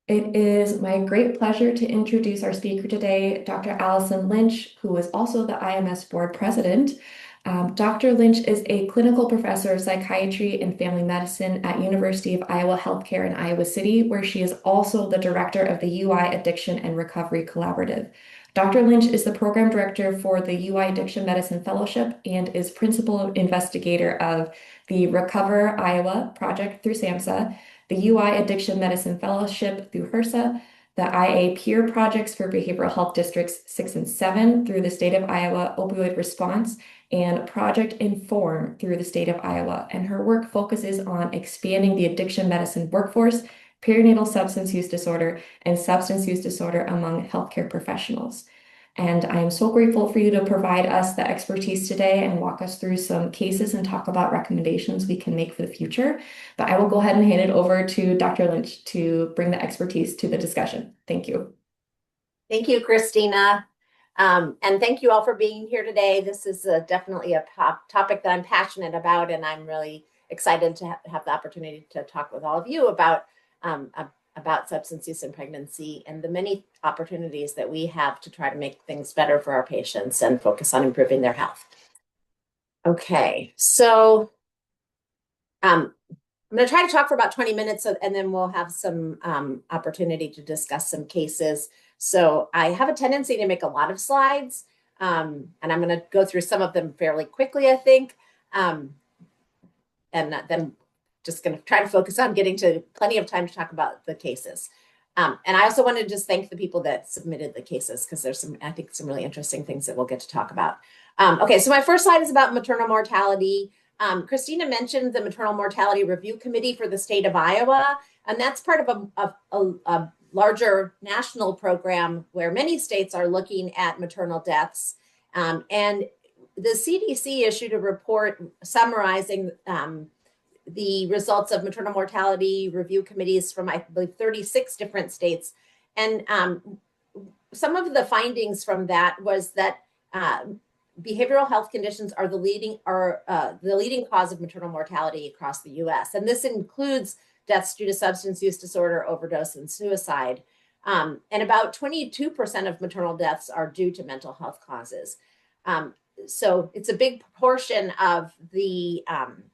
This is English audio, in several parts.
It is my great pleasure to introduce our speaker today, Dr. Alison Lynch, who is also the IMS board president. Dr. Lynch is a clinical professor of psychiatry and family medicine at University of Iowa Healthcare in Iowa City, where she is also the director of the UI Addiction and Recovery Collaborative. Dr. Lynch is the program director for the UI Addiction Medicine Fellowship and is principal investigator of the Recover Iowa project through SAMHSA, the UI Addiction Medicine Fellowship through HRSA, the IA Peer Projects for Behavioral Health Districts 6 and 7 through the State of Iowa Opioid Response, and Project Inform through the State of Iowa. And her work focuses on expanding the addiction medicine workforce, perinatal substance use disorder, and substance use disorder among healthcare professionals. And I am so grateful for you to provide us the expertise today and walk us through some cases and talk about recommendations we can make for the future. But I will go ahead and hand it over to Dr. Lynch to bring the expertise to the discussion. Thank you. Thank you, Christina. And thank you all for being here today. This is definitely a topic that I'm passionate about, and I'm really excited to have the opportunity to talk with all of you about substance use and pregnancy and the many opportunities that we have to try to make things better for our patients and focus on improving their health. Okay, so I'm going to try to talk for about 20 minutes and then we'll have some opportunity to discuss some cases. So I have a tendency to make a lot of slides, and I'm going to go through some of them fairly quickly, I think, and then just going to try to focus on getting to plenty of time to talk about the cases. And I also want to just thank the people that submitted the cases because there's I think some really interesting things that we'll get to talk about. Okay, so my first slide is about maternal mortality. Christina mentioned the Maternal Mortality Review Committee for the state of Iowa, and that's part of a larger national program where many states are looking at maternal deaths. And the CDC issued a report summarizing the results of maternal mortality review committees from, I believe, 36 different states. And some of the findings from that was that behavioral health conditions are the leading cause of maternal mortality across the U.S. And this includes deaths due to substance use disorder, overdose, and suicide. And about 22% of maternal deaths are due to mental health causes. So it's a big proportion of the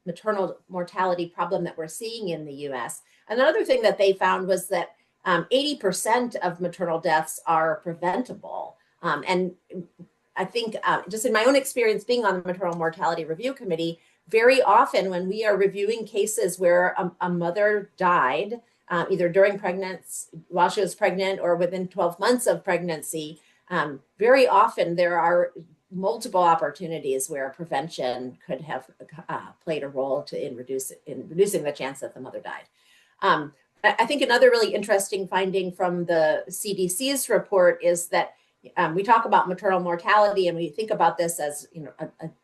maternal mortality problem that we're seeing in the U.S. Another thing that they found was that 80% of maternal deaths are preventable. And I think just in my own experience being on the Maternal Mortality Review Committee, very often when we are reviewing cases where a mother died, either during pregnancy, while she was pregnant, or within 12 months of pregnancy, very often there are multiple opportunities where prevention could have played a role in reducing the chance that the mother died. I think another really interesting finding from the CDC's report is that we talk about maternal mortality and we think about this as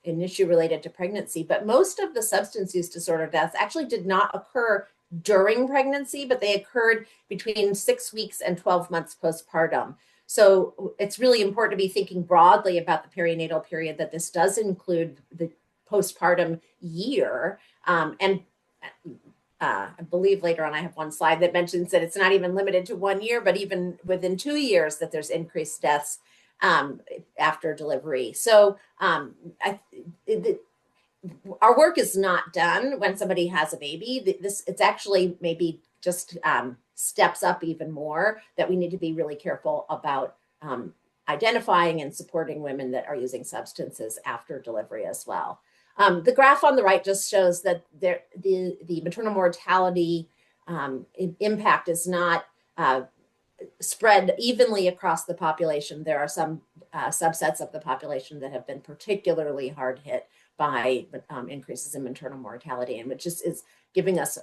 an issue related to pregnancy, but most of the substance use disorder deaths actually did not occur during pregnancy, but they occurred between 6 weeks and 12 months postpartum. So it's really important to be thinking broadly about the perinatal period, that this does include the postpartum year. I believe later on I have one slide that mentions that it's not even limited to 1 year, but even within 2 years that there's increased deaths after delivery. So our work is not done when somebody has a baby. It's actually maybe just steps up even more, that we need to be really careful about identifying and supporting women that are using substances after delivery as well. The graph on the right just shows that the maternal mortality impact is not spread evenly across the population. There are some subsets of the population that have been particularly hard hit by increases in maternal mortality, and which is giving us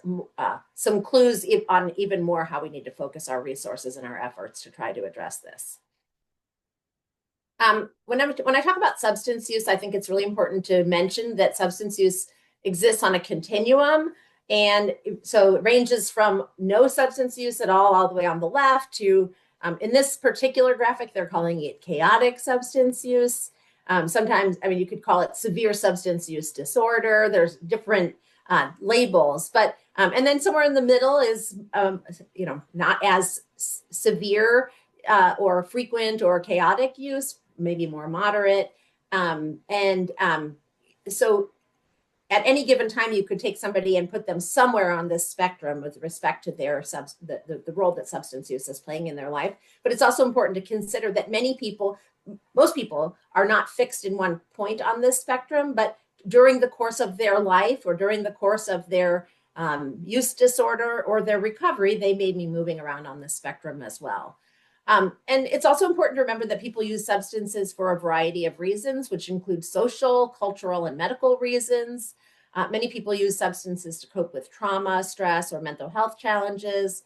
some clues on even more how we need to focus our resources and our efforts to try to address this. When I talk about substance use, I think it's really important to mention that substance use exists on a continuum. And so it ranges from no substance use at all the way on the left to, in this particular graphic, they're calling it chaotic substance use. Sometimes, you could call it severe substance use disorder. There's different labels. But and then somewhere in the middle is not as severe or frequent or chaotic use, maybe more moderate. So at any given time, you could take somebody and put them somewhere on this spectrum with respect to their the role that substance use is playing in their life. But it's also important to consider that most people are not fixed in one point on this spectrum, but during the course of their life or during the course of their use disorder or their recovery, they may be moving around on this spectrum as well. And it's also important to remember that people use substances for a variety of reasons, which include social, cultural, and medical reasons. Many people use substances to cope with trauma, stress, or mental health challenges.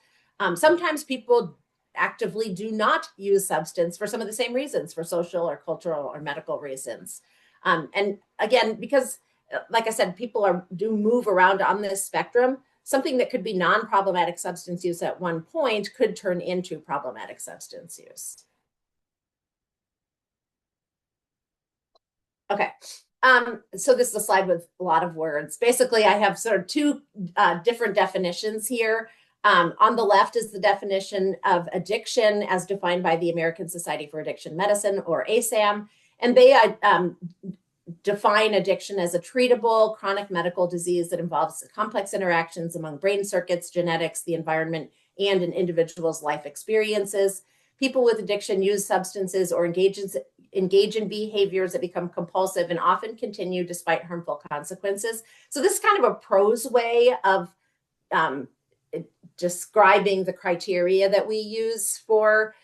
Sometimes people actively do not use substance for some of the same reasons, for social or cultural or medical reasons. And again, because like I said, people do move around on this spectrum, something that could be non-problematic substance use at one point could turn into problematic substance use. Okay. So this is a slide with a lot of words. Basically, I have sort of two different definitions here. On the left is the definition of addiction as defined by the American Society for Addiction Medicine, or ASAM. And they define addiction as a treatable chronic medical disease that involves complex interactions among brain circuits, genetics, the environment, and an individual's life experiences. People with addiction use substances or engage in behaviors that become compulsive and often continue despite harmful consequences. So this is kind of a prose way of describing the criteria that we use for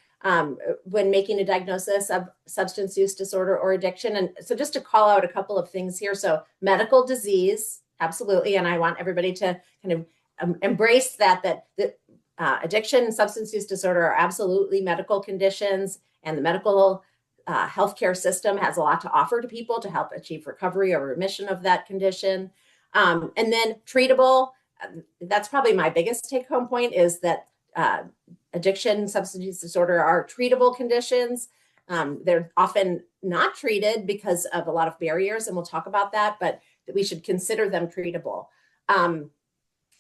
when making a diagnosis of substance use disorder or addiction. And so just to call out a couple of things here. So medical disease, absolutely. And I want everybody to kind of embrace that addiction and substance use disorder are absolutely medical conditions, and the medical healthcare system has a lot to offer to people to help achieve recovery or remission of that condition. And then treatable, that's probably my biggest take-home point, is that addiction, substance use disorder are treatable conditions. They're often not treated because of a lot of barriers, and we'll talk about that, but we should consider them treatable.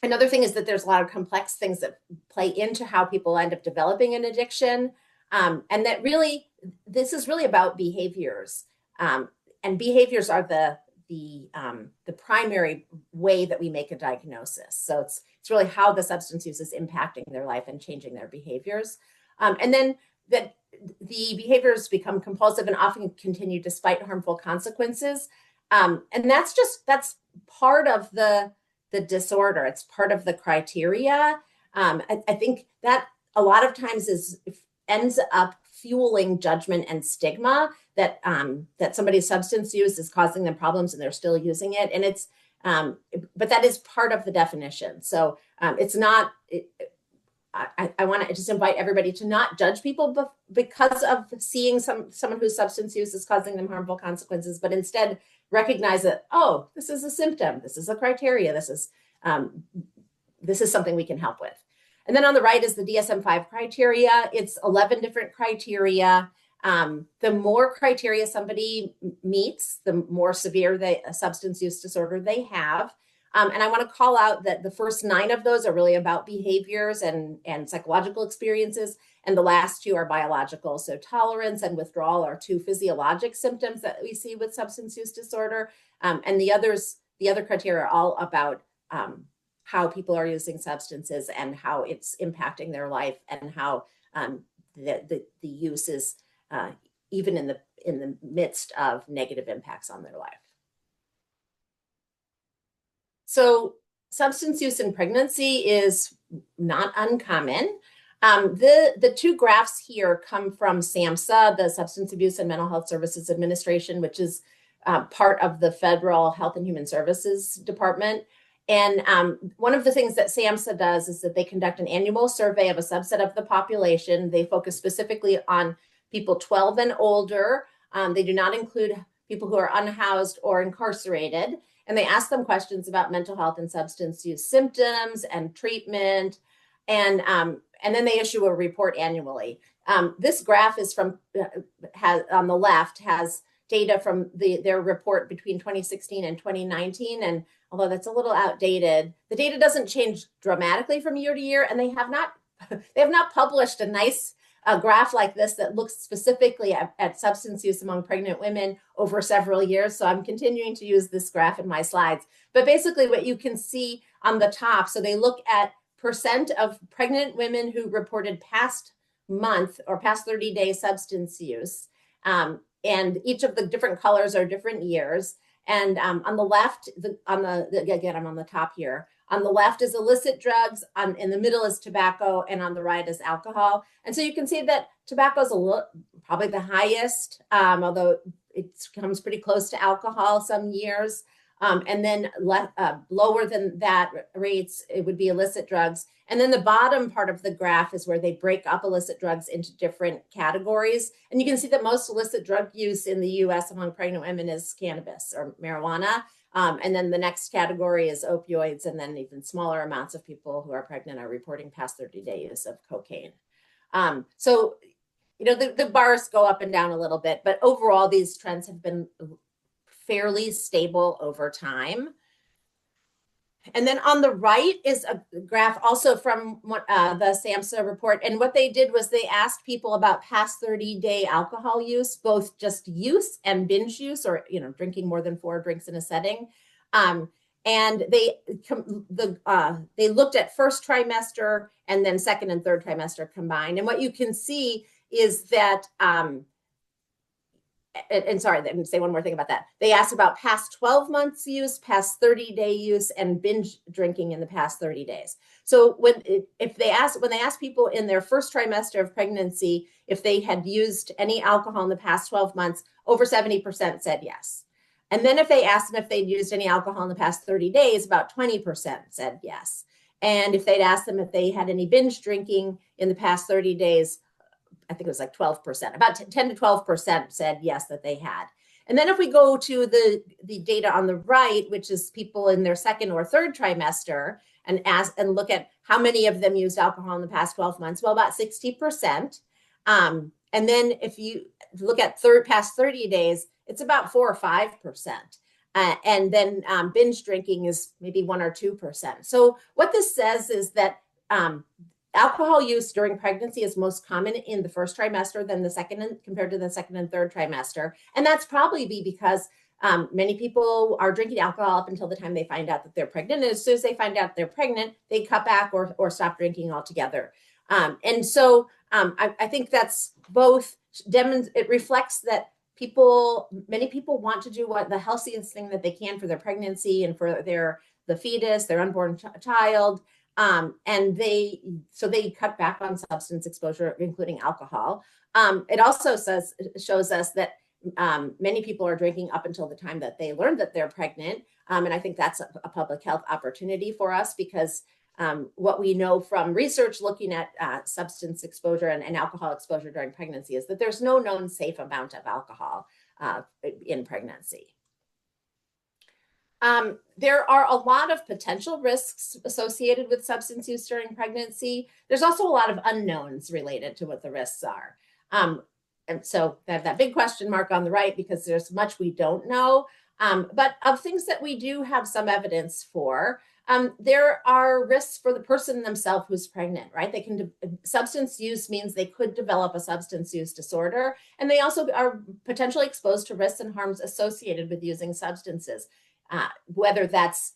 Another thing is that there's a lot of complex things that play into how people end up developing an addiction, and that really, this is really about behaviors, and behaviors are the primary way that we make a diagnosis. So it's really how the substance use is impacting their life and changing their behaviors. And then that the behaviors become compulsive and often continue despite harmful consequences. And that's part of the disorder. It's part of the criteria. I think that a lot of times ends up fueling judgment and stigma that somebody's substance use is causing them problems and they're still using it. And it's, but that is part of the definition. So it's not, I want to just invite everybody to not judge people because of seeing someone whose substance use is causing them harmful consequences, but instead recognize that, oh, this is a symptom, this is a criteria, this is something we can help with. And then on the right is the DSM-5 criteria. It's 11 different criteria. The more criteria somebody meets, the more severe a substance use disorder they have. And I want to call out that the first 9 of those are really about behaviors and psychological experiences, and the last 2 are biological. So tolerance and withdrawal are 2 physiologic symptoms that we see with substance use disorder. And the other criteria are all about how people are using substances and how it's impacting their life, and how the use is even in the midst of negative impacts on their life. So substance use in pregnancy is not uncommon. The 2 graphs here come from SAMHSA, the Substance Abuse and Mental Health Services Administration, which is part of the Federal Health and Human Services Department. And one of the things that SAMHSA does is that they conduct an annual survey of a subset of the population. They focus specifically on people 12 and older. They do not include people who are unhoused or incarcerated. And they ask them questions about mental health and substance use symptoms and treatment. And then they issue a report annually. This graph is on the left has data from their report between 2016 and 2019. And although that's a little outdated, the data doesn't change dramatically from year to year, and they have not published a nice graph like this that looks specifically at substance use among pregnant women over several years. So I'm continuing to use this graph in my slides. But basically what you can see on the top, so they look at percent of pregnant women who reported past month or past 30-day substance use. And each of the different colors are different years. And on the left, again, I'm on the top here. On the left is illicit drugs, in the middle is tobacco, and on the right is alcohol. And so you can see that tobacco is probably the highest, although it comes pretty close to alcohol some years. And then lower than that rates, it would be illicit drugs. And then the bottom part of the graph is where they break up illicit drugs into different categories. And you can see that most illicit drug use in the US among pregnant women is cannabis or marijuana. And then the next category is opioids, and then even smaller amounts of people who are pregnant are reporting past 30 days of cocaine. So, the bars go up and down a little bit, but overall, these trends have been fairly stable over time. And then on the right is a graph also from the SAMHSA report. And what they did was they asked people about past 30-day alcohol use, both just use and binge use, or drinking more than 4 drinks in a setting. And they looked at first trimester and then second and third trimester combined. And what you can see is that and sorry, let me say one more thing about that. They asked about past 12 months use, past 30-day use, and binge drinking in the past 30 days. So when they asked people in their first trimester of pregnancy if they had used any alcohol in the past 12 months, over 70% said yes. And then if they asked them if they'd used any alcohol in the past 30 days, about 20% said yes. And if they'd asked them if they had any binge drinking in the past 30 days, I think it was like 12%, about 10 to 12% said yes, that they had. And then if we go to the data on the right, which is people in their second or third trimester, and look at how many of them used alcohol in the past 12 months, well, about 60%. And then if you look at past 30 days, it's about 4 or 5%. And then binge drinking is maybe 1 or 2%. So what this says is that alcohol use during pregnancy is most common in the first trimester than compared to the second and third trimester. And that's probably because many people are drinking alcohol up until the time they find out that they're pregnant. And as soon as they find out they're pregnant, they cut back or stop drinking altogether. And so I think that's both, it reflects that many people want to do the healthiest thing that they can for their pregnancy and for the fetus, their unborn child. And they cut back on substance exposure, including alcohol. It also shows us that many people are drinking up until the time that they learn that they're pregnant. And I think that's a public health opportunity for us, because what we know from research looking at substance exposure and alcohol exposure during pregnancy is that there's no known safe amount of alcohol in pregnancy. There are a lot of potential risks associated with substance use during pregnancy. There's also a lot of unknowns related to what the risks are. And so I have that big question mark on the right because there's much we don't know. But of things that we do have some evidence for, there are risks for the person themselves who's pregnant, right? Substance use means they could develop a substance use disorder, and they also are potentially exposed to risks and harms associated with using substances. Whether that's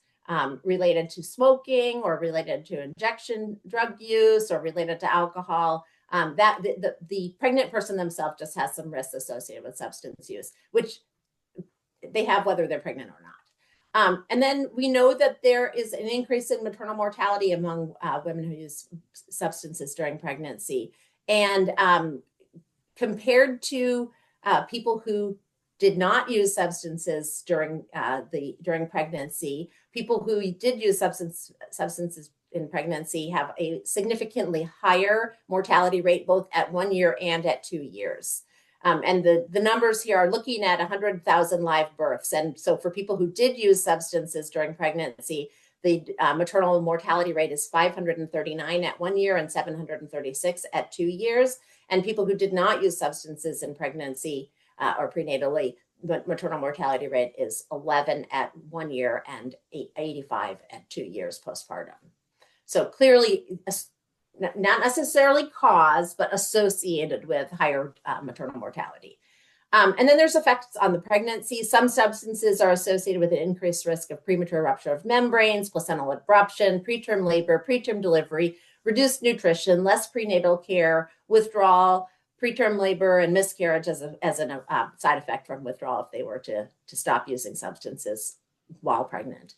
related to smoking or related to injection drug use or related to alcohol, the pregnant person themselves just has some risks associated with substance use, which they have whether they're pregnant or not. And then we know that there is an increase in maternal mortality among women who use substances during pregnancy. And compared to people who did not use substances during pregnancy, people who did use substances in pregnancy have a significantly higher mortality rate, both at 1 year and at 2 years. And the numbers here are looking at 100,000 live births. And so for people who did use substances during pregnancy, the maternal mortality rate is 539 at 1 year and 736 at 2 years. And people who did not use substances in pregnancy or prenatally, the maternal mortality rate is 11 at 1 year and 85 at 2 years postpartum. So clearly, not necessarily caused, but associated with higher maternal mortality. And then there's effects on the pregnancy. Some substances are associated with an increased risk of premature rupture of membranes, placental abruption, preterm labor, preterm delivery, reduced nutrition, less prenatal care, withdrawal, preterm labor, and miscarriage as a side effect from withdrawal if they were to stop using substances while pregnant.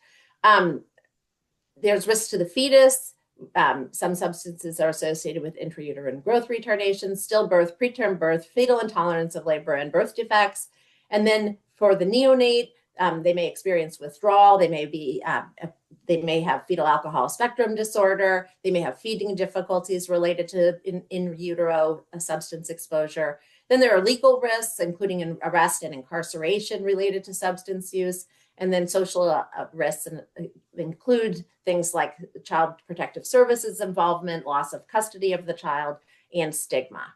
There's risk to the fetus. Some substances are associated with intrauterine growth retardation, stillbirth, preterm birth, fetal intolerance of labor, and birth defects. And then for the neonate, they may experience withdrawal. They may have fetal alcohol spectrum disorder. They may have feeding difficulties related to in utero substance exposure. Then there are legal risks, including arrest and incarceration related to substance use. And then social risks include things like child protective services involvement, loss of custody of the child, and stigma.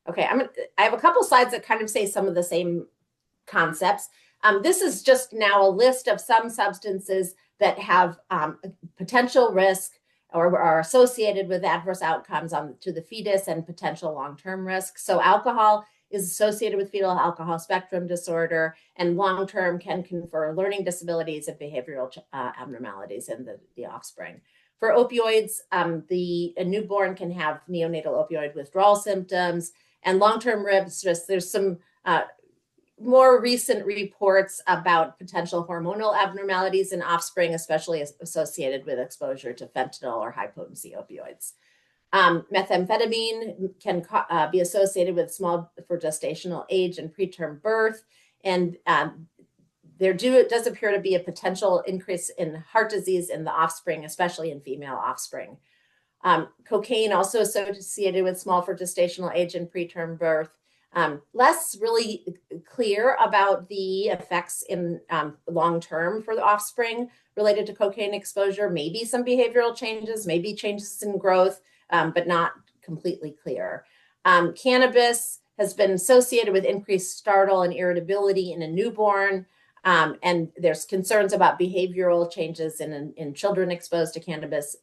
Okay, I have a couple slides that kind of say some of the same concepts. This is just now a list of some substances that have potential risk or are associated with adverse outcomes to the fetus and potential long-term risks. So alcohol is associated with fetal alcohol spectrum disorder, and long-term can confer learning disabilities and behavioral abnormalities in the offspring. For opioids, a newborn can have neonatal opioid withdrawal symptoms, and long-term risk. There's some more recent reports about potential hormonal abnormalities in offspring, especially associated with exposure to fentanyl or high-potency opioids. Methamphetamine can be associated with small for gestational age and preterm birth, and it does appear to be a potential increase in heart disease in the offspring, especially in female offspring. Cocaine also associated with small for gestational age and preterm birth. Less really clear about the effects in long-term for the offspring related to cocaine exposure. Maybe some behavioral changes, maybe changes in growth, but not completely clear. Cannabis has been associated with increased startle and irritability in a newborn, and there's concerns about behavioral changes in children exposed to cannabis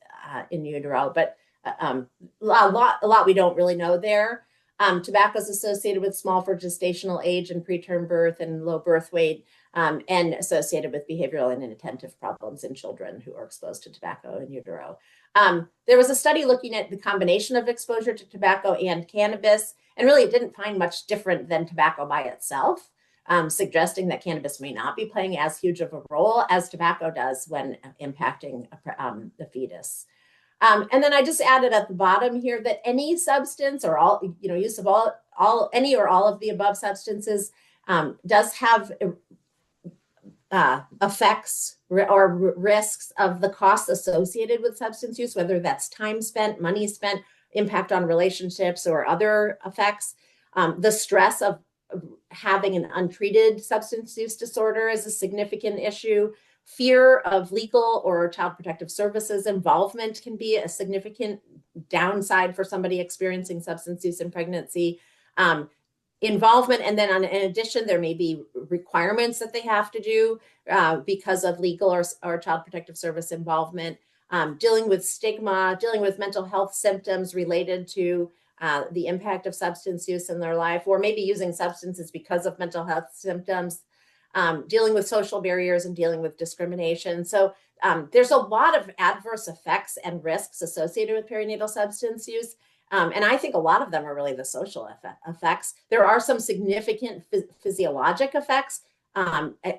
in utero, but a lot we don't really know there. Tobacco is associated with small for gestational age and preterm birth and low birth weight, and associated with behavioral and inattentive problems in children who are exposed to tobacco in utero. There was a study looking at the combination of exposure to tobacco and cannabis, and really it didn't find much different than tobacco by itself, suggesting that cannabis may not be playing as huge of a role as tobacco does when impacting the fetus. And then I just added at the bottom here that any substance or use of any or all of the above substances does have effects or risks of the costs associated with substance use, whether that's time spent, money spent, impact on relationships, or other effects. The stress of having an untreated substance use disorder is a significant issue. Fear of legal or child protective services involvement can be a significant downside for somebody experiencing substance use in pregnancy. Involvement, and then in addition, there may be requirements that they have to do because of legal or child protective service involvement, dealing with stigma, dealing with mental health symptoms related to the impact of substance use in their life, or maybe using substances because of mental health symptoms, dealing with social barriers and dealing with discrimination. So there's a lot of adverse effects and risks associated with perinatal substance use. And I think a lot of them are really the social effects. There are some significant physiologic effects,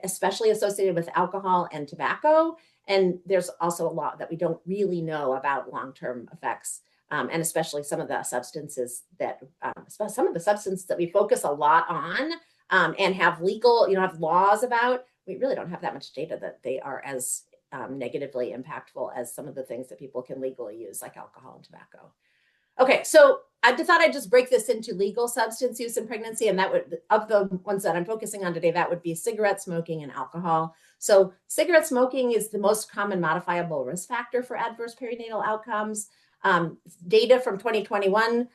especially associated with alcohol and tobacco. And there's also a lot that we don't really know about long-term effects, and especially some of the substances that we focus a lot on and have have laws about. We really don't have that much data that they are as negatively impactful as some of the things that people can legally use, like alcohol and tobacco. Okay, so I thought I'd just break this into legal substance use in pregnancy, and that would, of the ones that I'm focusing on today, that would be cigarette smoking and alcohol. So cigarette smoking is the most common modifiable risk factor for adverse perinatal outcomes. Data from 2021,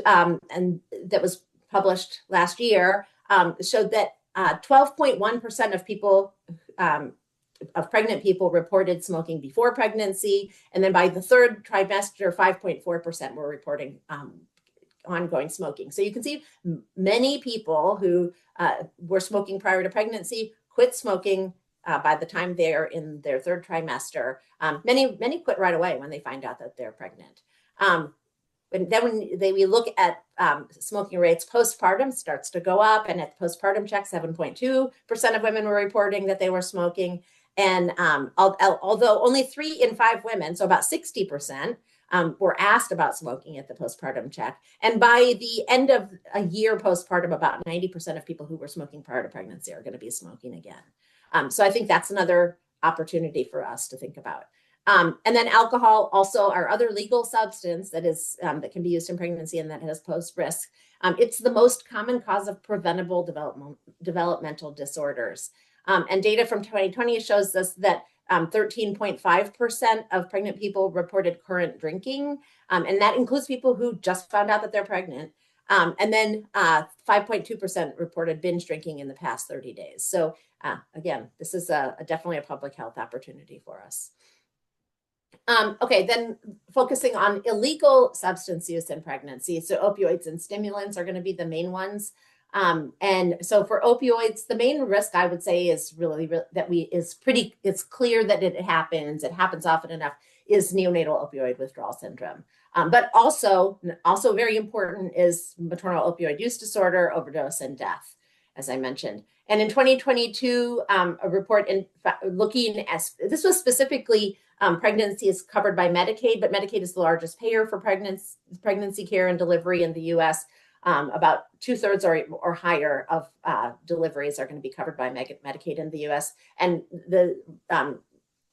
and that was published last year, showed that 12.1% of people, of pregnant people reported smoking before pregnancy. And then by the third trimester, 5.4% were reporting ongoing smoking. So you can see many people who were smoking prior to pregnancy quit smoking by the time they're in their third trimester. Many quit right away when they find out that they're pregnant. And then when we look at smoking rates postpartum, starts to go up. And at the postpartum check, 7.2% of women were reporting that they were smoking. And although only 3 in 5 women, so about 60%, were asked about smoking at the postpartum check. And by the end of a year postpartum, about 90% of people who were smoking prior to pregnancy are going to be smoking again. So I think that's another opportunity for us to think about. And then alcohol, also our other legal substance that is that can be used in pregnancy and that has posed risk. It's the most common cause of preventable developmental disorders. And data from 2020 shows us that 13.5% of pregnant people reported current drinking, and that includes people who just found out that they're pregnant. And then 5.2% reported binge drinking in the past 30 days. So again, this is definitely a public health opportunity for us. Okay, then focusing on illegal substance use in pregnancy. So opioids and stimulants are going to be the main ones. And so for opioids, the main risk I would say is really that it's clear that it happens often enough, is neonatal opioid withdrawal syndrome. But also very important is maternal opioid use disorder, overdose, and death, as I mentioned. And in 2022, a report looking at, this was specifically pregnancy is covered by Medicaid, but Medicaid is the largest payer for pregnancy care and delivery in the US. About 2/3 or higher of deliveries are going to be covered by Medicaid in the US. And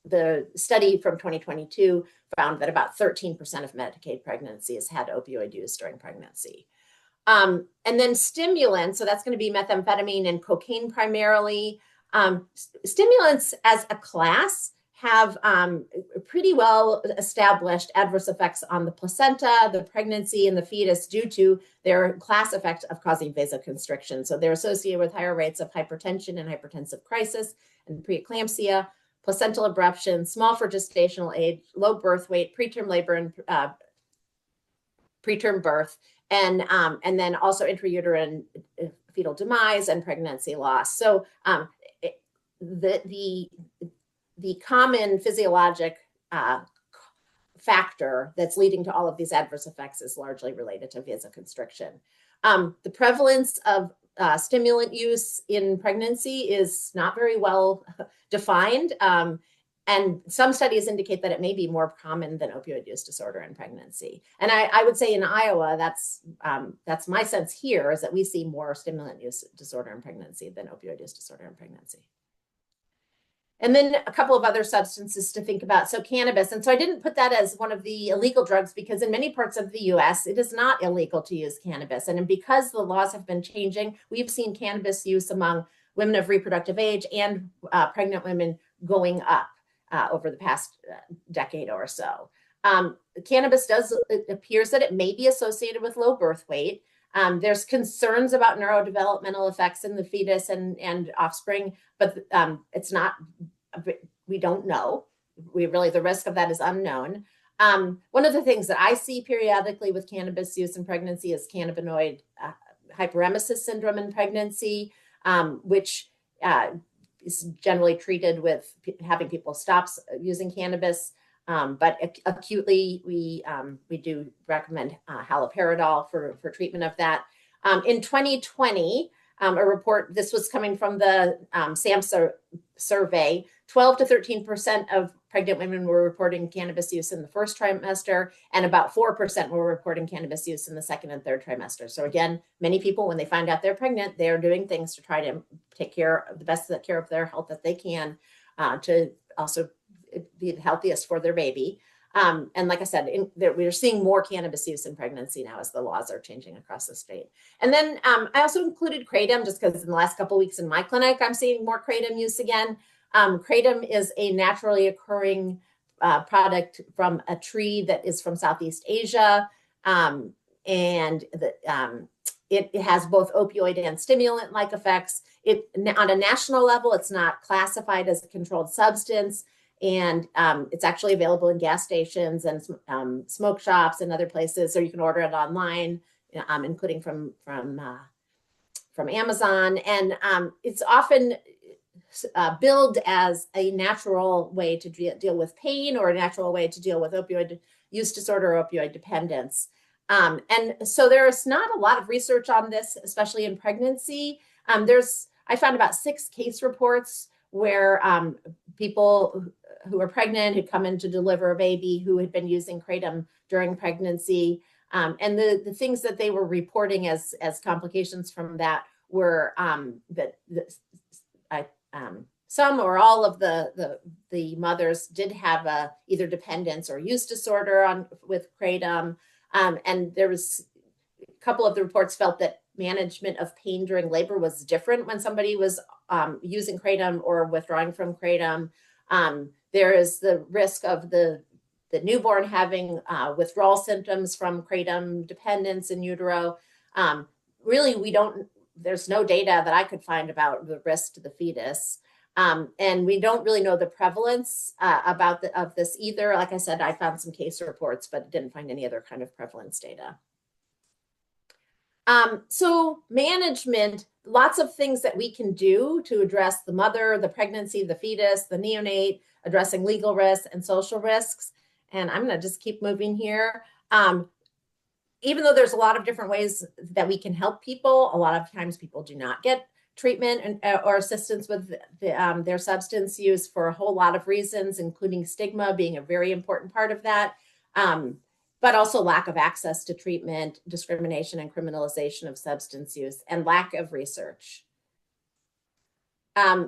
the study from 2022 found that about 13% of Medicaid pregnancies had opioid use during pregnancy. And then stimulants, so that's going to be methamphetamine and cocaine primarily. Stimulants as a class have pretty well established adverse effects on the placenta, the pregnancy, and the fetus due to their class effect of causing vasoconstriction. So they're associated with higher rates of hypertension and hypertensive crisis and preeclampsia, placental abruption, small for gestational age, low birth weight, preterm labor and preterm birth, and then also intrauterine fetal demise and pregnancy loss. So the common physiologic factor that's leading to all of these adverse effects is largely related to vasoconstriction. The prevalence of stimulant use in pregnancy is not very well defined. And some studies indicate that it may be more common than opioid use disorder in pregnancy. And I would say in Iowa, that's my sense here, is that we see more stimulant use disorder in pregnancy than opioid use disorder in pregnancy. And then a couple of other substances to think about. So cannabis. And so I didn't put that as one of the illegal drugs because in many parts of the US, it is not illegal to use cannabis. And because the laws have been changing, we've seen cannabis use among women of reproductive age and pregnant women going up over the past decade or so. Cannabis it appears that it may be associated with low birth weight. There's concerns about neurodevelopmental effects in the fetus and offspring, but it's not, we don't know. The risk of that is unknown. One of the things that I see periodically with cannabis use in pregnancy is cannabinoid hyperemesis syndrome in pregnancy, which is generally treated with having people stop using cannabis. But acutely, we do recommend haloperidol for treatment of that. In 2020, a report, this was coming from the SAMHSA survey, 12 to 13% of pregnant women were reporting cannabis use in the first trimester, and about 4% were reporting cannabis use in the second and third trimester. So again, many people, when they find out they're pregnant, they are doing things to try to take care of the best care of their health that they can, to also be the healthiest for their baby. And like I said, we're seeing more cannabis use in pregnancy now as the laws are changing across the state. And then I also included kratom just because in the last couple of weeks in my clinic, I'm seeing more kratom use again. Kratom is a naturally occurring product from a tree that is from Southeast Asia. And It has both opioid and stimulant-like effects. On a national level, it's not classified as a controlled substance, and it's actually available in gas stations and smoke shops and other places. So you can order it online, including from Amazon. And it's often billed as a natural way to deal with pain or a natural way to deal with opioid use disorder or opioid dependence. And so there's not a lot of research on this, especially in pregnancy. I found about 6 case reports where people who are pregnant had come in to deliver a baby who had been using kratom during pregnancy. And the things that they were reporting as complications from that were some or all of the mothers did have either dependence or use disorder with kratom. And there was a couple of the reports felt that management of pain during labor was different when somebody was using kratom or withdrawing from kratom. There is the risk of the newborn having withdrawal symptoms from kratom dependence in utero. Really, there's no data that I could find about the risk to the fetus. And we don't really know the prevalence of this either. Like I said, I found some case reports, but didn't find any other kind of prevalence data. So management, lots of things that we can do to address the mother, the pregnancy, the fetus, the neonate, addressing legal risks and social risks. And I'm going to just keep moving here. Even though there's a lot of different ways that we can help people, a lot of times people do not get treatment or assistance with their substance use for a whole lot of reasons, including stigma being a very important part of that, but also lack of access to treatment, discrimination, and criminalization of substance use, and lack of research.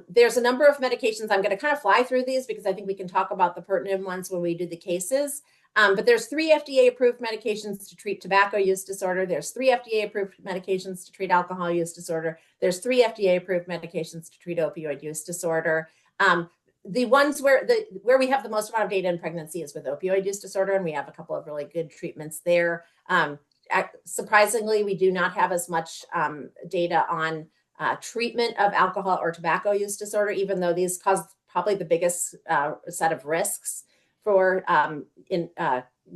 There's a number of medications. I'm going to kind of fly through these because I think we can talk about the pertinent ones when we do the cases. But there's 3 FDA-approved medications to treat tobacco use disorder. There's 3 FDA-approved medications to treat alcohol use disorder. There's 3 FDA-approved medications to treat opioid use disorder. The ones where we have the most amount of data in pregnancy is with opioid use disorder, and we have a couple of really good treatments there. Surprisingly, we do not have as much data on treatment of alcohol or tobacco use disorder, even though these cause probably the biggest set of risks for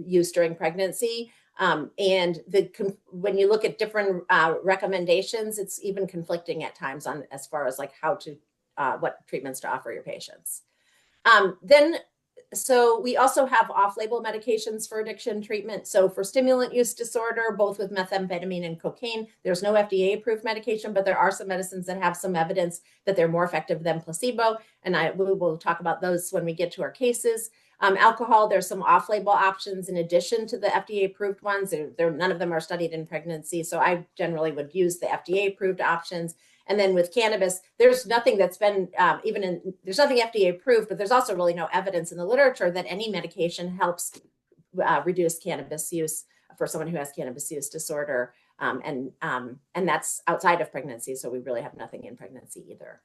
use during pregnancy. And when you look at different recommendations, it's even conflicting at times on as far as like what treatments to offer your patients. So we also have off-label medications for addiction treatment. So for stimulant use disorder, both with methamphetamine and cocaine, there's no FDA-approved medication, but there are some medicines that have some evidence that they're more effective than placebo. And we will talk about those when we get to our cases. Alcohol, there's some off-label options in addition to the FDA-approved ones. None of them are studied in pregnancy, so I generally would use the FDA-approved options. And then with cannabis, there's nothing that's been there's nothing FDA approved, but there's also really no evidence in the literature that any medication helps reduce cannabis use for someone who has cannabis use disorder. And that's outside of pregnancy. So we really have nothing in pregnancy either.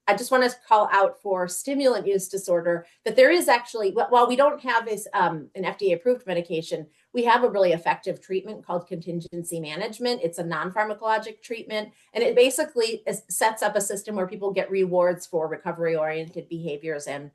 I just want to call out for stimulant use disorder that there is actually, while we don't have an FDA approved medication, we have a really effective treatment called contingency management. It's a non-pharmacologic treatment, and it basically sets up a system where people get rewards for recovery oriented behaviors and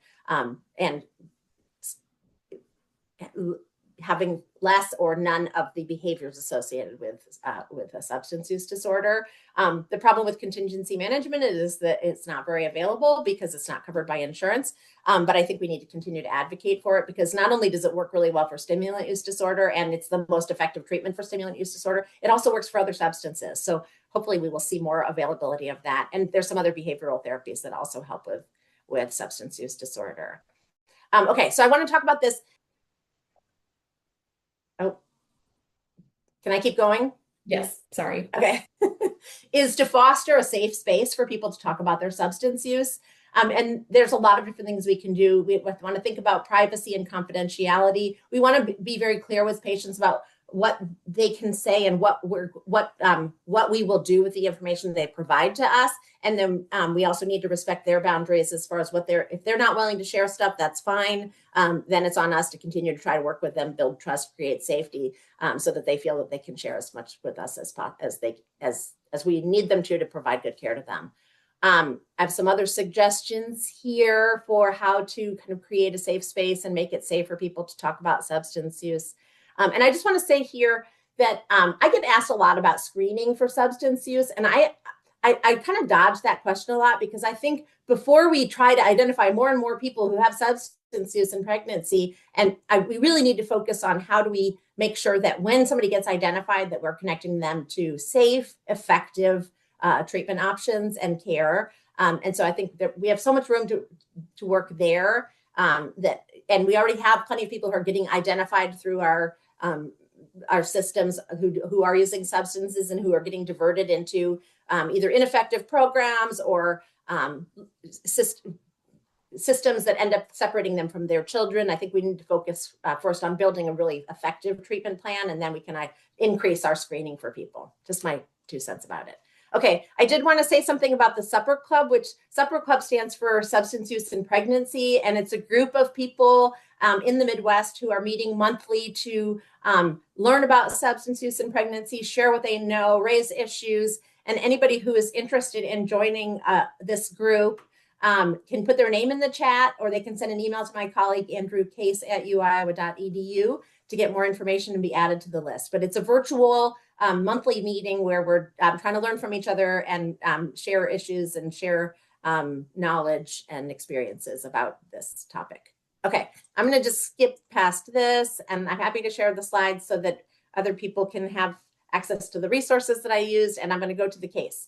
having less or none of the behaviors associated with a substance use disorder. The problem with contingency management is that it's not very available because it's not covered by insurance. But I think we need to continue to advocate for it because not only does it work really well for stimulant use disorder, and it's the most effective treatment for stimulant use disorder, it also works for other substances. So hopefully we will see more availability of that. And there's some other behavioral therapies that also help with substance use disorder. Okay, so I want to talk about this. Oh, can I keep going? Yes, sorry. Okay. Is to foster a safe space for people to talk about their substance use. And there's a lot of different things we can do. We want to think about privacy and confidentiality. We want to be very clear with patients about what they can say and what we will do with the information they provide to us. And then we also need to respect their boundaries as far as if they're not willing to share stuff, that's fine. Then it's on us to continue to try to work with them, build trust, create safety, so that they feel that they can share as much with us as we need them to provide good care to them. I have some other suggestions here for how to kind of create a safe space and make it safe for people to talk about substance use. And I just want to say here that I get asked a lot about screening for substance use, and I kind of dodge that question a lot, because I think before we try to identify more and more people who have substance use in pregnancy, we really need to focus on how do we make sure that when somebody gets identified, that we're connecting them to safe, effective treatment options and care. And so I think that we have so much room to work there, and we already have plenty of people who are getting identified through our systems who are using substances and who are getting diverted into either ineffective programs or systems that end up separating them from their children. I think we need to focus first on building a really effective treatment plan, and then we can increase our screening for people. Just my 2 cents about it. Okay, I did want to say something about the Supper Club, which Supper Club stands for Substance Use in Pregnancy, and it's a group of people in the Midwest who are meeting monthly to learn about substance use in pregnancy, share what they know, raise issues, and anybody who is interested in joining this group can put their name in the chat, or they can send an email to my colleague, Andrew Case at uiowa.edu, to get more information and be added to the list. But it's a virtual monthly meeting where we're trying to learn from each other and share issues and share knowledge and experiences about this topic. Okay, I'm going to just skip past this, and I'm happy to share the slides so that other people can have access to the resources that I used, and I'm going to go to the case.